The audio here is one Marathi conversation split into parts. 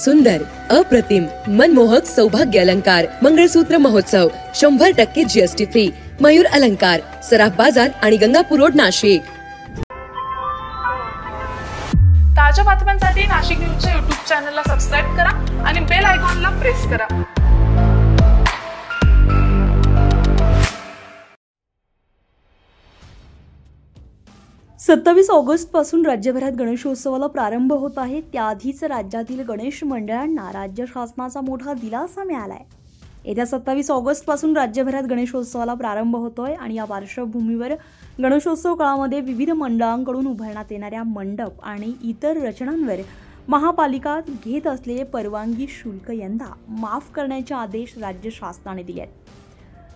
सुंदर, अप्रतिम, मनमोहक सौभाग्य अलंकार मंगळसूत्र महोत्सव 100% GST फ्री. मयूर अलंकार, सराफ बाजार आणि गंगापूर रोड, नाशिक. ताज्या बातम्यांसाठी नाशिक न्यूजच्या YouTube चॅनलला सबस्क्राइब करा आणि बेल आयकॉनला प्रेस करा. 27 ऑगस्ट पासून राज्यभरात गणेशोत्सवाला प्रारंभ होत आहे. त्याआधीच राज्यातील गणेश मंडळांना राज्य शासनाचा मोठा दिलासा मिळाला आहे. येत्या 27 ऑगस्ट पासून राज्यभरात गणेशोत्सवाला प्रारंभ होतोय आणि या पार्श्वभूमीवर गणेशोत्सव काळामध्ये विविध मंडळांकडून उभारण्यात येणाऱ्या मंडप आणि इतर रचनांवर महापालिका घेत असलेले परवानगी शुल्क यंदा माफ करण्याचे आदेश राज्य शासनाने दिले आहेत.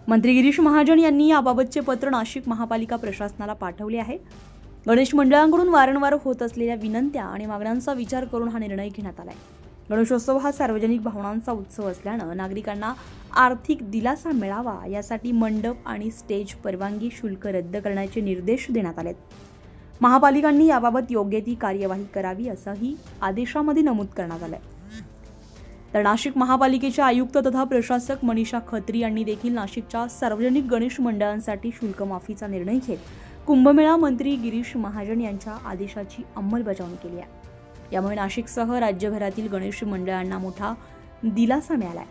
मंत्री गिरीश महाजन यांनी याबाबतचे पत्र नाशिक महापालिका प्रशासनाला पाठवले आहे. गणेश मंडळांकडून वारंवार होत असलेल्या विनंत्या आणि मागण्यांचा विचार करून हा निर्णय घेण्यात आलाय. गणेशोत्सव हा सार्वजनिक भावनांचा उत्सव असल्यानं नागरिकांना आर्थिक दिलासा मिळावा यासाठी मंडप आणि स्टेज परवानगी शुल्क रद्द करण्याचे निर्देश देण्यात आलेत. महापालिकांनी याबाबत योग्य ती कार्यवाही करावी असंही आदेशामध्ये नमूद करण्यात आलंय. तर नाशिक महापालिकेचे आयुक्त तथा प्रशासक मनीषा खत्री यांनी देखील नाशिकच्या सार्वजनिक गणेश मंडळांसाठी शुल्क माफीचा निर्णय घेत कुंभमेळा मंत्री गिरीश महाजन यांच्या आदेशाची अंमलबजावणी केली आहे. यामुळे नाशिकसह राज्यभरातील गणेश मंडळांना मोठा दिलासा मिळाला आहे.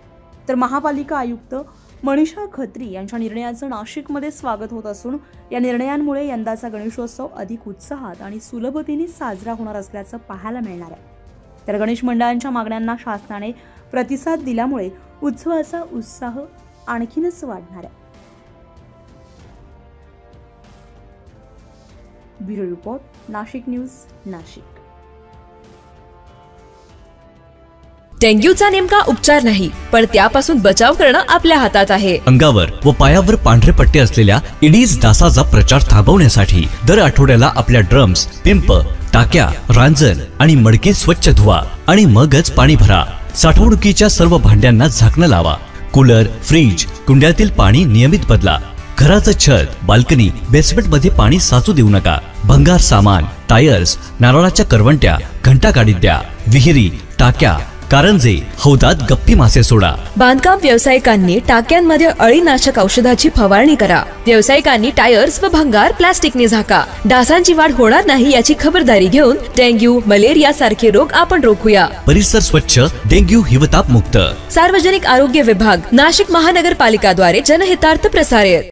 तर महापालिका आयुक्त मनीषा खत्री यांच्या निर्णयाचं नाशिकमध्ये स्वागत होत असून या निर्णयांमुळे यंदाचा गणेशोत्सव अधिक उत्साहात आणि सुलभतेने साजरा होणार असल्याचं पाहायला मिळणार आहे. तर गणेश मंडळांच्या मागण्यांना शासनाने प्रतिसाद दिल्यामुळे उत्सवाचा उत्साह आणखीनच वाढणार आहे. Bureau report, Nashik news, Nashik. डेंग्यूचा नेमका उपचार नाही, पण त्यापासून बचाव करणं आपल्या हातात आहे. अंगावर व पायावर पांढरे पट्टे असलेल्या इडीज डासाचा प्रचार थांबवण्यासाठी दर आठवड्याला आपल्या ड्रम्स, पिंप, टाक्या, रांजण आणि मडके स्वच्छ धुवा आणि मगच पाणी भरा. साठवणुकीच्या सर्व भांड्यांना झाकणं लावा. कूलर, फ्रीज, कुंड्यातील पाणी नियमित बदला. घराचं छत, बाल्कनी, बेसमेंट मध्ये पाणी साचू देऊ नका. भंगार सामान, टायर्स, नारळाच्या करवंट्या, घंटागाडीत द्या. विहिरी, टाक्या, कारंजे, हौदात गप्पी मासे सोडा. बांधकाम व्यावसायिकांनी टाक्यांमध्ये अळीनाशक औषधाची फवारणी करा. व्यावसायिकांनी टायर्स व भंगार प्लास्टिकने झाका. डासांची वाढ होणार नाही याची खबरदारी घेऊन डेंग्यू, मलेरिया सारखे रोग आपण रोखूया. परिसर स्वच्छ, डेंग्यू हिवताप मुक्त. सार्वजनिक आरोग्य विभाग, नाशिक महानगरपालिका द्वारे जनहितार्थ प्रसारित.